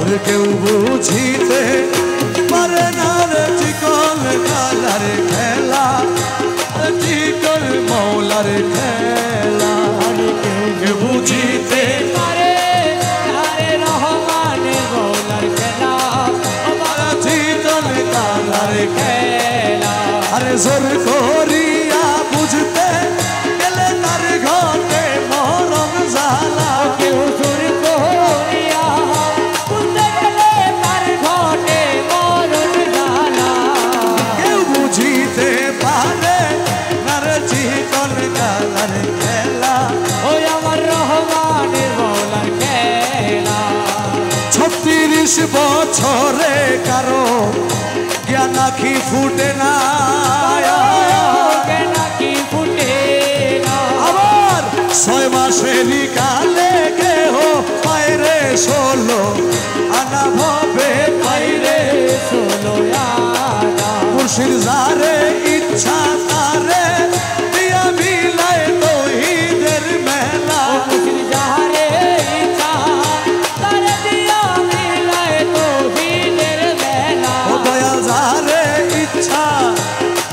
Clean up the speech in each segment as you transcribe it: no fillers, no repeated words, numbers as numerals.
আর কেউ বুঝিতে পারে না রে চিকন কালার খেলা, চিকন মৌলার খেলা। আর কেউ বুঝিতে পারে না রে রহমানের মৌলার খেলা, চিকন কালার খেলা। আরে জোর করিয়া বুঝতে গেলে তার ঘটে মরণ জ্বালা। কেউ জোর করিয়া বুঝতে গেলে তার ঘটে মরণ জ্বালা। কেউ বুঝিতে পারে না রে চিকন কালার খেলা, ওই আমার রহমানের মৌলার খেলা। 36 বছরে কারো জ্ঞান আখি ফুটে না, নাকি ফুটে না। আবার 6 মাসেরই কালে কেহ পায়রে 16 আনা ভবে পাইরে। ষোলো আনা মুর্শিদ যারে ইচ্ছা তারে দিয়া মিলায় তৌহিদের মেলা। মুর্শিদ যারে ইচ্ছা তারে দিয়া মিলায় তৌহিদের মেলা। ও দয়াল যারে ইচ্ছা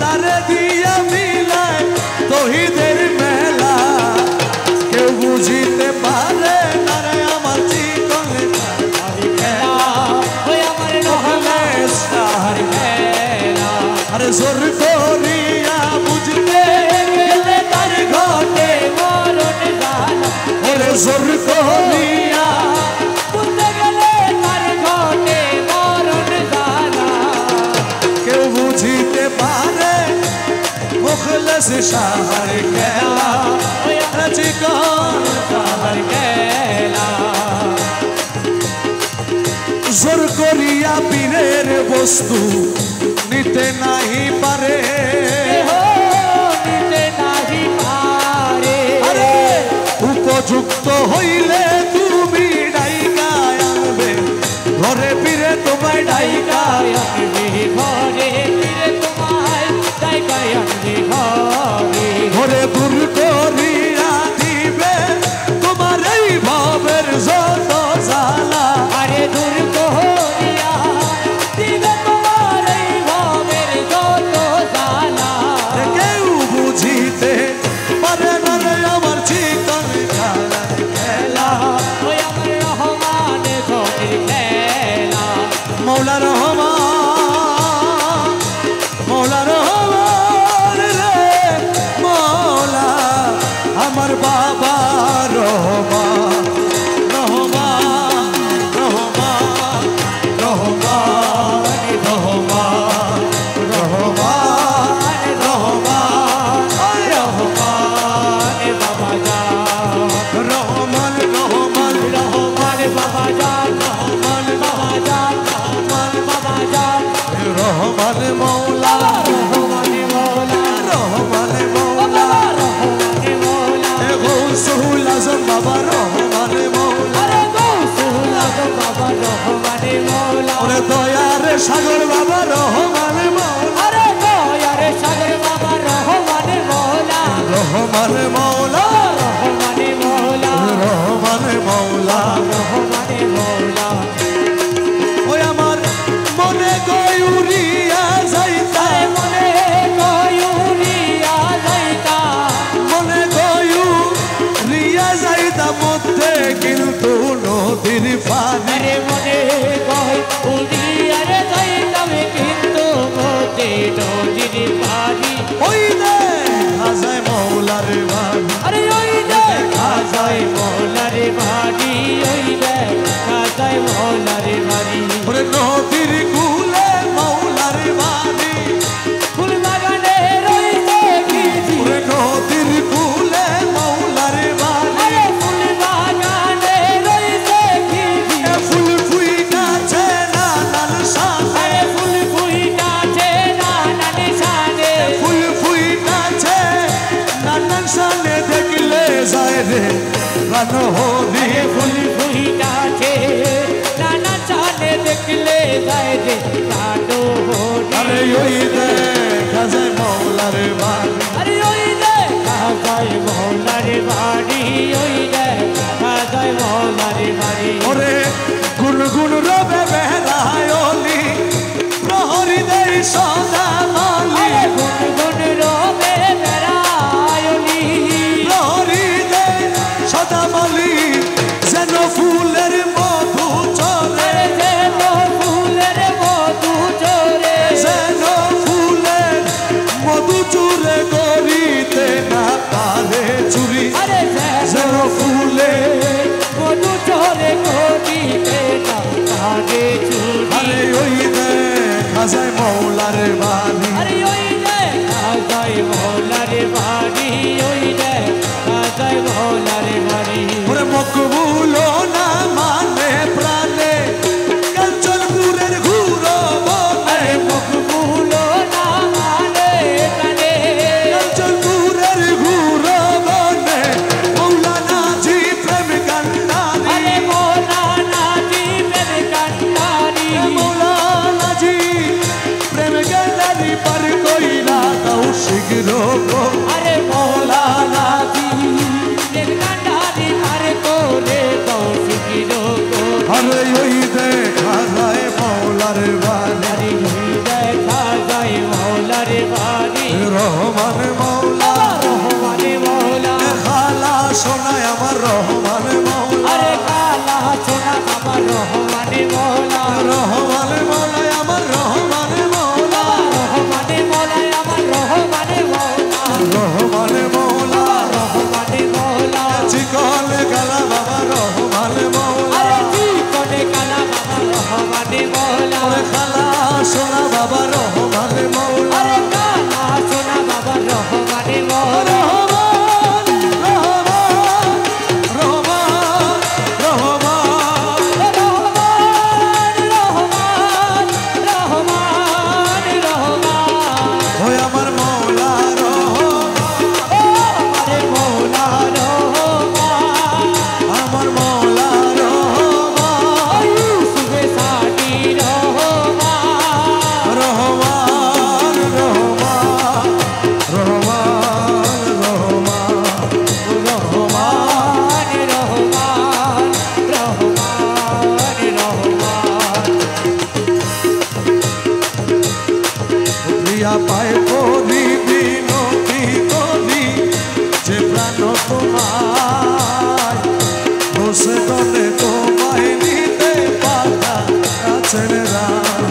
তারে দিয়া মিলায় তৌহিদের মেলা। কেউ বুঝিতে পারে না রে আমার চিকন কালার খেলা, ওই আমার রহমানের খেলা। আরে জোর করিয়া বুঝতে গেলে তার ঘটে মরণ জ্বালা। ওরে জোর করিয়া বুঝতে গেলে তার ঘটে মরণ জ্বালা। কেউ বুঝিতে পারে মুখলেস শাহর খেলা, ওই আরে চিকন আমার খেলা। জোর করিয়া পীরের বস্তু নিতে নাহি পারে। নিতে নাহি পারে। আরে উপযুক্ত হইলে তুমি ডাইকা আনবে ঘরে পীরে তোমায় ডাইকা। ঘরে ফিরে তোমায় জায়গায় আনবে ঘরে। ঘরে দূর করিয়া দিবে তোমার এই ভাবের যত জ্বালা। আরে দূর করিয়া দিবে তোমার এই ভাবের যত জ্বালা। কেউ বুঝিতে পারে না রে আমার চিকন কালার খেলা। ওই আমার রহমানের ঘরের খেলা। মৌলা রহমান, মৌলা রহমান রে মৌলা আমার বাবা রহমান। রহমান রহমান রহমান রহমান রহমান রহমান রহমান বাবা যান, রহমান রহমান রহমান বাবা যান, রহমান বাবা যান, রহমান বাবা যান। রহমান মৌলা, রহমান মৌলা, রহমান ও মৌলা, বাবা রহমান মৌলা। গৌসুল আজম বাবা রহমান মৌলা। আরে গৌসুল আজম বাবা রহমান মৌলা। ওরে দয়ার সাগর বাবা রহমান মৌলা, আরে দয়ার সাগর বাবা রহমান মৌলা। রহমান মৌলা, রহমান মৌলা, রহমান মৌলা। রহমান মৌলা। ওই আমার মনে গয়ুরিয়া যাইতা, মনে গয়ুরিয়া যাইতা, মনে গয়ুরিয়া যাইতা মধ্যে কিন্তু নদীর পানি। আরে মনে গয়ুরিয়া যাইতাম কিন্তু মতে নদীর পানি। ওই দেখা যায় মৌলার বাড়ি, আরে ওই দেখা যায় মৌলার বাড়ি, ওই দেখা যায় মৌলার বাড়ি। ওরে নদীর কুলে মৌলার বাড়ি, ফুল বাগানে রইছে গিজি, ওরে নদীর কুলে মৌলার বাড়ি। আরে ফুল বাগানে রইছে গিজি, ফুল ফুইটাছে নানান সাথে, আরে ফুল ফুইটাছে নানান সানে, ফুল ফুইটাছে নানান সাথে দেখলে যায় রে প্রাণ হরি। আরে ফুল ফুইটাছে নানান সানে দেখলে যায় রে প্রাণ হরি। আরে ওই দেখা যায় মৌলার বাড়ি, আরে ওই দেখা যায় মৌলার বাড়ি, ওই দেখা যায় মৌলার বাড়ি। ওরে গুনগুন রবে সদা মালি গুনগুন রবে বেড়ায়নি প্রহরীতে সদা মালি যেন ফুলের মধু চরে যেন ফুলের মধু চরে যেন ফুলের মধু চুরে করিতে না পারে চুরি আরে যেন ফুলে মধু চরে করিতে না পারে চুরি আরে ওই দেখা যায় মৌলার বাড়ি আরে ওই দেখা যায় মৌলার বাড়ি ওই দেখা যায় মৌলার বাড়ি ওরে মকবুল না মানে প্রাণে কাঞ্চনপুরের ঘুরো বনে আরে মকবুল না মানে কানে কাঞ্চনপুরের ঘুরো বনে মৌলানা জি প্রেম কান্ডারি আরে মৌলানা জি প্রেম কান্ডারি মৌলানা জি প্রেম কান্ডারি পার কইরা দাও শীঘ্র গো আরে মৌলানা জি প্রেম কান্ডারি পার করে দাও শীঘ্র গো আরে ওই দেখা যায় মৌলার বাড়ি আরে ওই দেখা যায় মৌলার বাড়ি রহমান মৌলা রহমানে মৌলা খালা শোনায় আমার রহমান মৌলা আরে কালা সোনা বাবা রহমানে মৌলা রহমান মৌলায় আমার রহমান মৌলা রহমানে মৌলা আমার রহমানে মৌলা রহমান মৌলা রহমানে মৌলা চিকলে গালা বাবা রহমান মৌলা আরে জীবনে কালা বাবা রহমানে মৌলা ওরে খালা শোনা বাবা রহমান মৌলা আরে কালা সোনা বাবা রহমানে মৌলা রহমান রহমান রহমান রহমান রহমান রহমান রহমান রহমান ওই আমার মৌলা রহমান আরে মৌলা রহমান আমার মৌলা রহমান ইউসুফে সাদি রহমান রহমান রহমান রহমান রহমান রহমান রহমান রহমান রহমান প্রিয়া পায় করি বিনতি করি যে প্রাণ তোমায় বসে তলে তোমায় নিতে পাতা আছেন রাম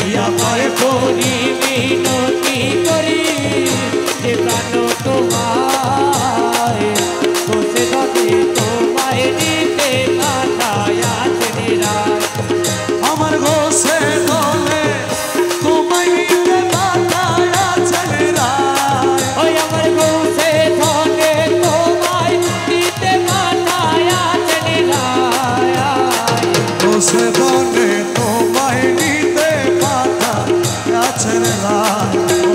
ইয়া পায় করি মিনতি করি যে প্রাণ তোমায় বসে দতে তোমায় দিতে পাঠায় আছেন রায় আমার গোসে তলে তোমায় নিতে পাতা আছেন রাম ওই আমার গোসে ধনে তোমায় দিতে পাঠায় আছেন রায় বসে তলে তোমায় নিতে পাতা আছেন রাম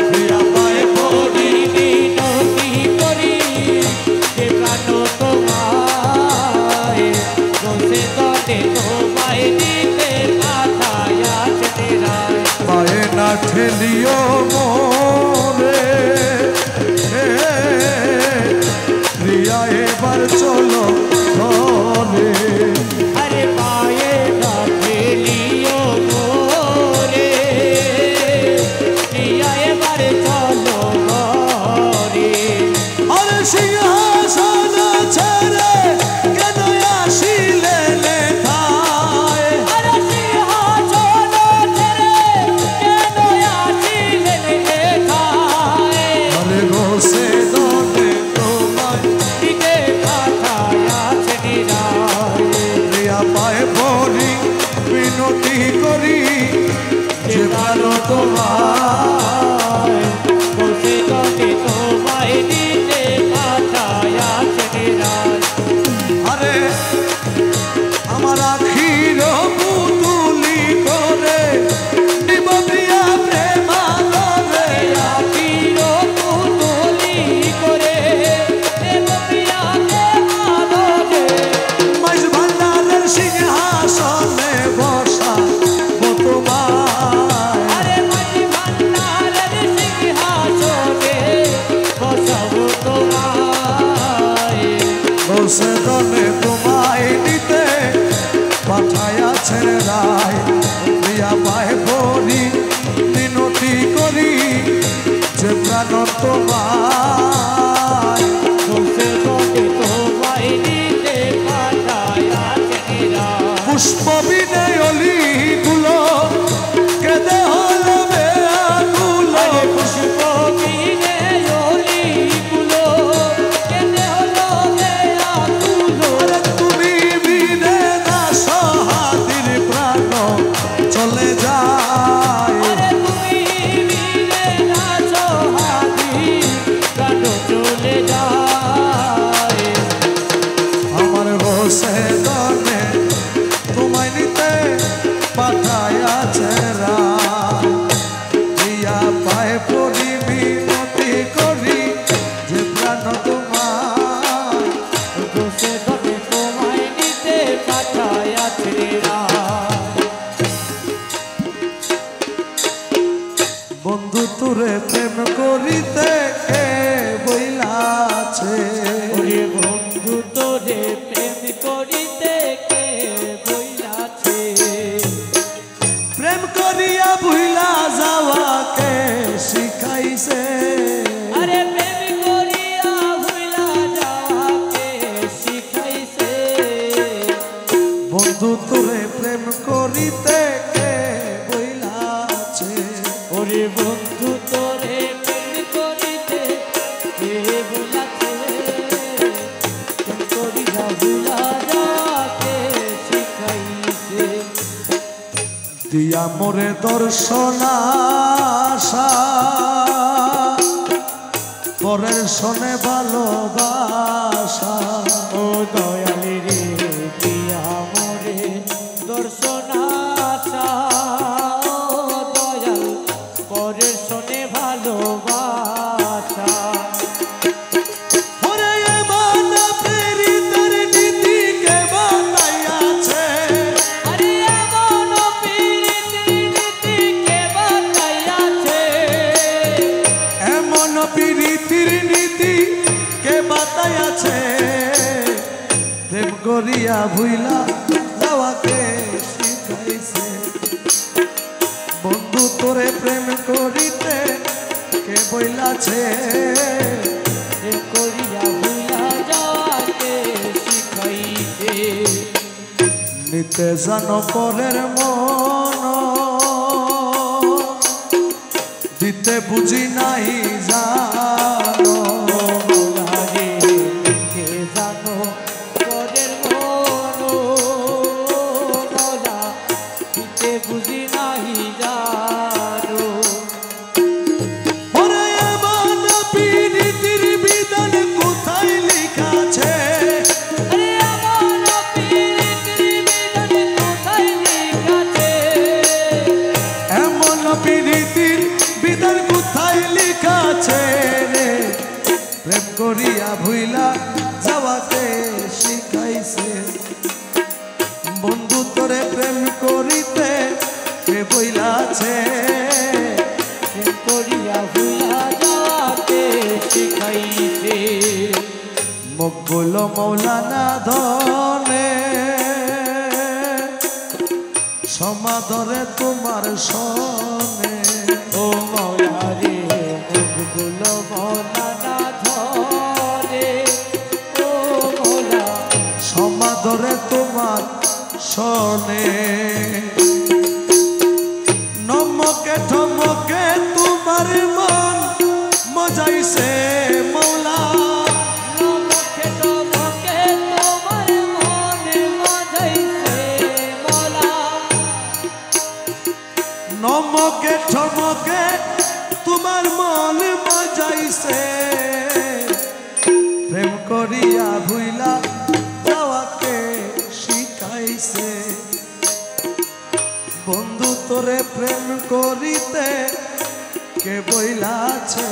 প্রিয়া পায় করি মিনতি করি যে প্রাণ তোমায় গোসে ধনে তোমায় দিতে পাঠায় আছেন রায় পায়ে না ঠেলিও মোরে প্রিয়া এবার চলো ঘরে আরে পায়ে না ফেলিও মোরে প্রিয়া এবারে চলো ঘরে আরে সিংহাসন ছেড়ে কেন আসিলে লেখায় আরে সিংহাসন ছেড়ে কেন আসিলেন এখানে? আরে গোসে দলে তোমায় দিতে পাঠায় আছেন রায়। প্রিয়া পায়ে পড়ি বিনতি করি যে ভালো তোমায় বসে দতে তোমায় দিতে পাঠায় আছেন রায়। আরে আমার আখির পুতুলি করে দিব প্রিয়া প্রেমালরে আখির পুতুলি করে দেব প্রিয়াকে আদরে। মাইজ ভান্ডারের সিংহাসনে বসা তোমায় আরে মাঝি ভান্ডারের সিংহাসনে বসাবো তোমায়। বসে দলে তোমায় নিতে পাঠায়াছেন রায় প্রিয়া পায়ে পড়ি মিনতি জানো তোমায় বসে বসে তোমায় নিতে পাঠায় আছেরা পুষ্প বিনে অলিগুলো কেঁদে হলো বেআকুল পুষ্প বিনে অলিগুলো কেঁদে হলো বেআকুল তুমি বিনে না সহাদির প্রাণ চলে যায় আরে তুমি বিনে না সহাদি প্রাণ চলে যায় আমার বসে দনে তোমায় নিতে পাঠায়াছে দিয়া পায়ে পড়ি মিনতি করি যে প্রাণ তোমার বসে বসে তোমায় নিতে পাঠায় আছেরা বন্ধু তোরে প্রেম করিতে কে বইলাছে ওরে বন্ধু তোরে প্রেম করিতে কে বইলাছে প্রেম করিয়া ভুইলা যাওয়াকে শিখাইছে আরে প্রেম করিয়া ভুলা যাওয়াকে শিখাইছে বন্ধু তোরে প্রেম করিতে কে বইলাছে ওরে বন্ধু তোরে প্রেম করিতে কে বইলাছে প্রেম করিয়া ভুলা যাওয়াকে শিখাইছে দিয়া মোরে দর্শনাশা পরের শোনে ভালোবাসা ও দয়ালি রে দিয়া মোরে দর্শন আশা ও দয়াল পরের শোনে ভালোবাসা ওরে এমন প্রেরিতের নীতি কে বাতাইয়াছে আরে এমন পীড়িতের নীতি কে বাতাইয়াছে এমন প্রীতির নীতি কে বাতাইয়াছে প্রেম করিয়া ভুইলা যাওয়াকে শিখাইছে বন্ধু তোরে প্রেম করিতে কে বইলাছে প্রেম করিয়া ভুলা যাওয়াকে শিখাইছে নিতে জানো পরের মন দিতে বুঝি নাই জানো মোলারে কে জানো পরের মন মোলা দিতে বুঝি নাহি জানো ওরে এমন প্রীতির বিধান কোথায় লিখাছে আরে এমন পীড়িতের বিধান কোথায় লিখাছে এমন প্রীতির বিধান কোথায় লিখাছে রে প্রেম করিয়া ভুইলা যাওয়াকে শিখাইছে বন্ধু তোরে প্রেম করিতে কে বইলাছে প্রেম করিয়া ভুলা যাওয়াকে শিখাইছে মকবুল মৌলানা ধনে সমাদরে তোমার সনে ও মৌলারে মুখগুলো মৌলানা ধরে ও মৌলা সমাদরে তোমার সনে নমকে ঠমকে তোমার মন মজাইছে মৌলা নমকে নমকে তোমার মনে মজাইছে মৌলা নমকে ঠমকে তোমার মন মজাইছে প্রেম করিয়া ভুইলা যাওয়াকে শিখাইছে বন্ধু তোরে প্রেম করিতে কে বইলাছে